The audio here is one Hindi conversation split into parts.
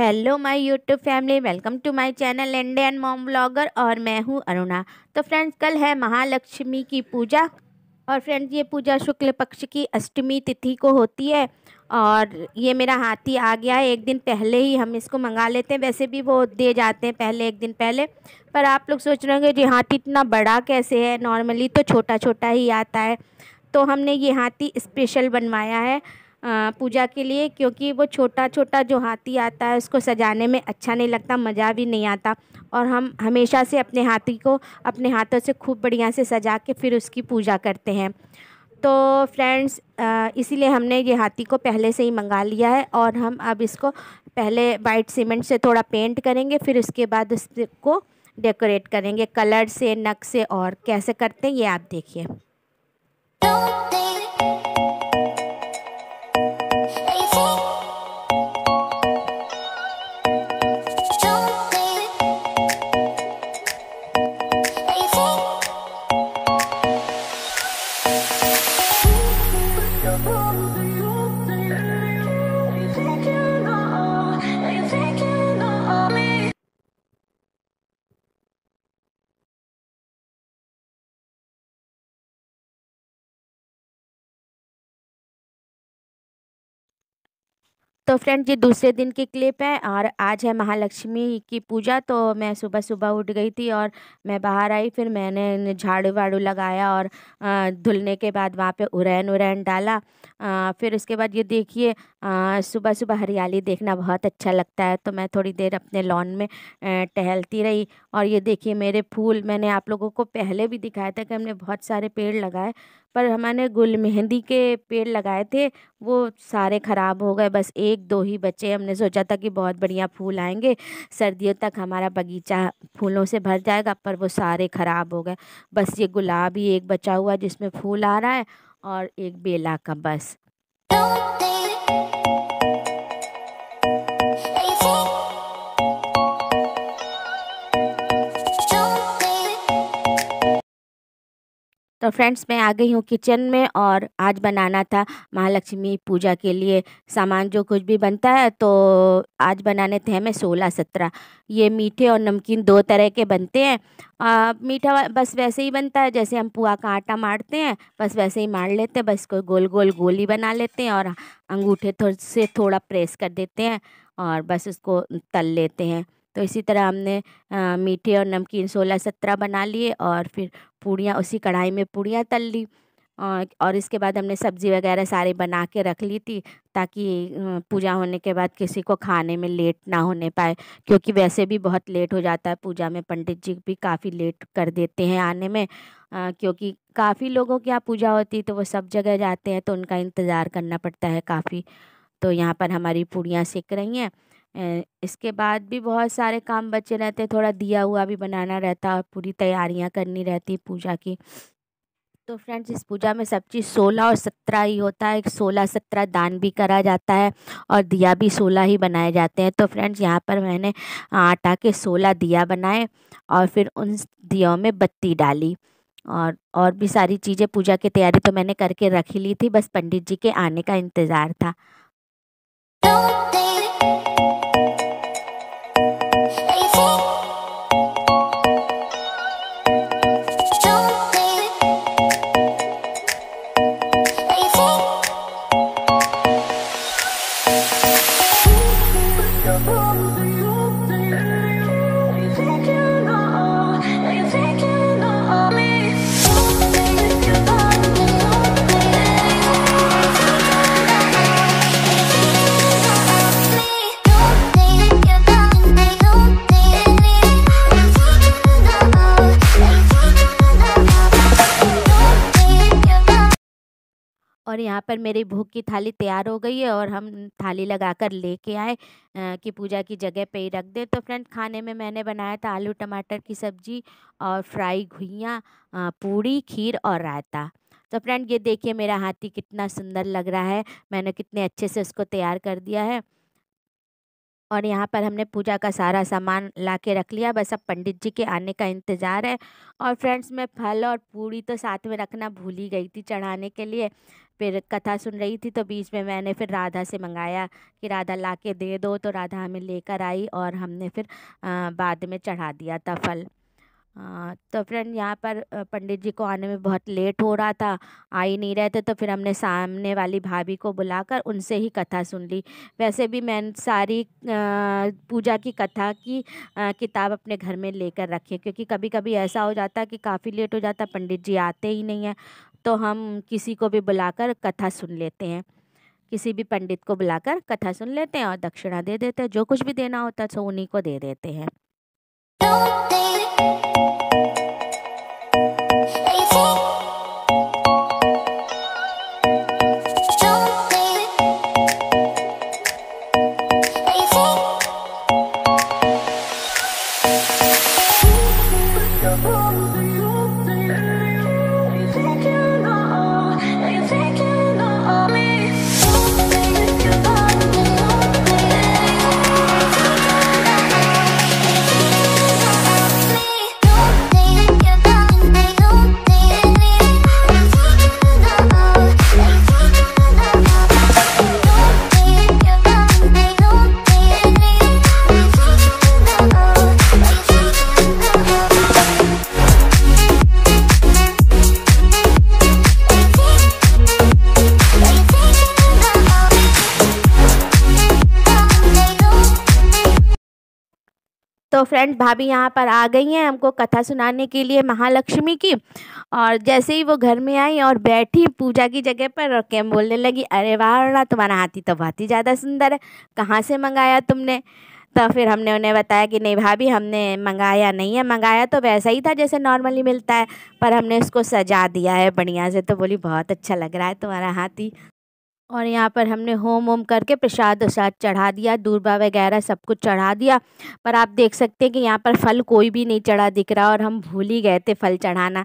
Hello my YouTube family, welcome to my channel Indian mom blogger और मैं हूँ अरुणा। तो फ्रेंड्स, कल है महालक्ष्मी की पूजा। और फ्रेंड्स, ये पूजा शुक्ल पक्ष की अष्टमी तिथि को होती है। और ये मेरा हाथी आ गया है। एक दिन पहले ही हम इसको मंगा लेते हैं, वैसे भी वो दे जाते हैं पहले, एक दिन पहले। पर आप लोग सोच रहे होंगे जी हाथी इतना बड़ा कैसे है, नॉर्मली तो छोटा छोटा ही आता है। तो हमने ये हाथी स्पेशल बनवाया है पूजा के लिए, क्योंकि वो छोटा छोटा जो हाथी आता है उसको सजाने में अच्छा नहीं लगता, मज़ा भी नहीं आता। और हम हमेशा से अपने हाथी को अपने हाथों से खूब बढ़िया से सजा के फिर उसकी पूजा करते हैं। तो फ्रेंड्स, इसीलिए हमने ये हाथी को पहले से ही मंगा लिया है। और हम अब इसको पहले वाइट सीमेंट से थोड़ा पेंट करेंगे, फिर उसके बाद उसको डेकोरेट करेंगे कलर से, नक से। और कैसे करते हैं ये आप देखिए। तो फ्रेंड्स, ये दूसरे दिन की क्लिप है और आज है महालक्ष्मी की पूजा। तो मैं सुबह सुबह उठ गई थी और मैं बाहर आई, फिर मैंने झाड़ू वाड़ू लगाया और धुलने के बाद वहाँ पे उरैन उरैन डाला। फिर उसके बाद ये देखिए, सुबह सुबह हरियाली देखना बहुत अच्छा लगता है। तो मैं थोड़ी देर अपने लॉन में टहलती रही। और ये देखिए मेरे फूल, मैंने आप लोगों को पहले भी दिखाया था कि हमने बहुत सारे पेड़ लगाए, पर हमने गुल मेहंदी के पेड़ लगाए थे, वो सारे ख़राब हो गए। बस एक दो ही बचे। हमने सोचा था कि बहुत बढ़िया फूल आएंगे, सर्दियों तक हमारा बगीचा फूलों से भर जाएगा, पर वो सारे ख़राब हो गए। बस ये गुलाब ही एक बचा हुआ जिसमें फूल आ रहा है, और एक बेला का बस। तो फ्रेंड्स, मैं आ गई हूँ किचन में और आज बनाना था महालक्ष्मी पूजा के लिए सामान जो कुछ भी बनता है। तो आज बनाने थे हमें 16-17। ये मीठे और नमकीन दो तरह के बनते हैं। मीठा बस वैसे ही बनता है जैसे हम पुआ का आटा मारते हैं, बस वैसे ही मार लेते हैं। बस को गोल गोल गोली बना लेते हैं और अंगूठे से थोड़ा प्रेस कर देते हैं और बस उसको तल लेते हैं। तो इसी तरह हमने मीठे और नमकीन 16-17 बना लिए और फिर पूड़ियाँ उसी कढ़ाई में पूड़ियाँ तल ली। और इसके बाद हमने सब्ज़ी वगैरह सारी बना के रख ली थी, ताकि पूजा होने के बाद किसी को खाने में लेट ना होने पाए, क्योंकि वैसे भी बहुत लेट हो जाता है पूजा में। पंडित जी भी काफ़ी लेट कर देते हैं आने में, क्योंकि काफ़ी लोगों की यहाँ पूजा होती है तो वो सब जगह जाते हैं, तो उनका इंतज़ार करना पड़ता है काफ़ी। तो यहाँ पर हमारी पूड़ियाँ सिक रही हैं। इसके बाद भी बहुत सारे काम बचे रहते हैं, थोड़ा दिया हुआ भी बनाना रहता है और पूरी तैयारियां करनी रहती पूजा की। तो फ्रेंड्स, इस पूजा में सब चीज़ 16 और 17 ही होता है। 16-17 दान भी करा जाता है और दिया भी 16 ही बनाए जाते हैं। तो फ्रेंड्स, यहाँ पर मैंने आटा के 16 दिया बनाए और फिर उन दियों में बत्ती डाली। और भी सारी चीज़ें, पूजा की तैयारी तो मैंने करके रख ही ली थी, बस पंडित जी के आने का इंतज़ार था। और यहाँ पर मेरी भोग की थाली तैयार हो गई है और हम थाली लगाकर लेके आए कि पूजा की जगह पे ही रख दे। तो फ्रेंड, खाने में मैंने बनाया था आलू टमाटर की सब्जी और फ्राई घुइयाँ, पूड़ी, खीर और रायता। तो फ्रेंड, ये देखिए मेरा हाथी कितना सुंदर लग रहा है, मैंने कितने अच्छे से उसको तैयार कर दिया है। और यहाँ पर हमने पूजा का सारा सामान ला के रख लिया, बस अब पंडित जी के आने का इंतज़ार है। और फ्रेंड्स, मैं फल और पूड़ी तो साथ में रखना भूल ही गई थी चढ़ाने के लिए। फिर कथा सुन रही थी तो बीच में मैंने फिर राधा से मंगाया कि राधा ला के दे दो, तो राधा हमें लेकर आई और हमने फिर बाद में चढ़ा दिया था फल। तो फ्रेंड, यहाँ पर पंडित जी को आने में बहुत लेट हो रहा था, आ ही नहीं रहे थे, तो फिर हमने सामने वाली भाभी को बुलाकर उनसे ही कथा सुन ली। वैसे भी मैं सारी पूजा की कथा की किताब अपने घर में लेकर रखी है, क्योंकि कभी कभी ऐसा हो जाता है कि काफ़ी लेट हो जाता, पंडित जी आते ही नहीं हैं, तो हम किसी को भी बुलाकर कथा सुन लेते हैं। किसी भी पंडित को बुलाकर कथा सुन लेते हैं और दक्षिणा दे देते हैं, जो कुछ भी देना होता है सो उन्हीं को दे देते हैं। तो फ्रेंड्स, भाभी यहाँ पर आ गई हैं हमको कथा सुनाने के लिए महालक्ष्मी की। और जैसे ही वो घर में आई और बैठी पूजा की जगह पर, और क्या बोलने लगी, अरे वाह अरुणा, तुम्हारा हाथी तो बहुत ही ज़्यादा सुंदर है, कहाँ से मंगाया तुमने? तो फिर हमने उन्हें बताया कि नहीं भाभी, हमने मंगाया नहीं है, मंगाया तो वैसा ही था जैसे नॉर्मली मिलता है, पर हमने उसको सजा दिया है बढ़िया से। तो बोली बहुत अच्छा लग रहा है तुम्हारा हाथी। और यहाँ पर हमने होम होम करके प्रसाद वसाद चढ़ा दिया, दूर्बा वगैरह सब कुछ चढ़ा दिया। पर आप देख सकते हैं कि यहाँ पर फल कोई भी नहीं चढ़ा दिख रहा, और हम भूल ही गए थे फल चढ़ाना।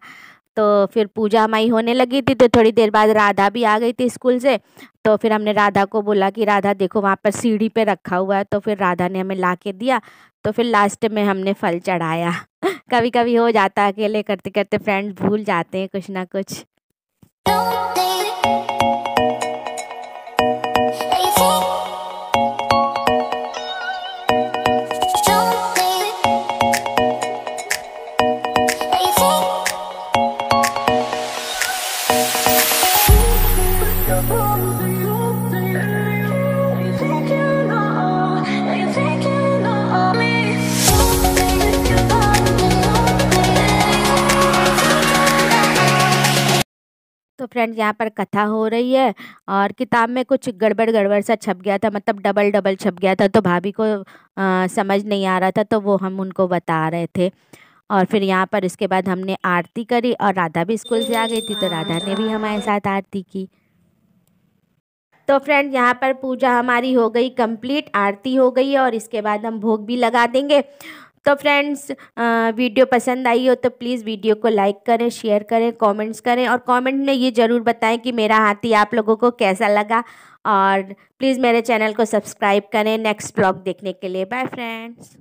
तो फिर पूजा हमारी होने लगी थी, तो थोड़ी देर बाद राधा भी आ गई थी स्कूल से। तो फिर हमने राधा को बोला कि राधा देखो वहाँ पर सीढ़ी पे रखा हुआ है, तो फिर राधा ने हमें ला के दिया। तो फिर लास्ट में हमने फल चढ़ाया। कभी कभी हो जाता है, अकेले करते करते फ्रेंड्स भूल जाते हैं कुछ ना कुछ। तो फ्रेंड्स, यहाँ पर कथा हो रही है और किताब में कुछ गड़बड़ गड़बड़ सा छप गया था, मतलब डबल डबल छप गया था, तो भाभी को समझ नहीं आ रहा था, तो वो हम उनको बता रहे थे। और फिर यहाँ पर इसके बाद हमने आरती करी, और राधा भी स्कूल से आ गई थी, तो राधा ने भी हमारे साथ आरती की। तो फ्रेंड, यहाँ पर पूजा हमारी हो गई कंप्लीट, आरती हो गई है, और इसके बाद हम भोग भी लगा देंगे। तो फ्रेंड्स, वीडियो पसंद आई हो तो प्लीज़ वीडियो को लाइक करें, शेयर करें, कमेंट्स करें, और कमेंट में ये ज़रूर बताएं कि मेरा हाथी आप लोगों को कैसा लगा। और प्लीज़ मेरे चैनल को सब्सक्राइब करें नेक्स्ट ब्लॉग देखने के लिए। Bye friends.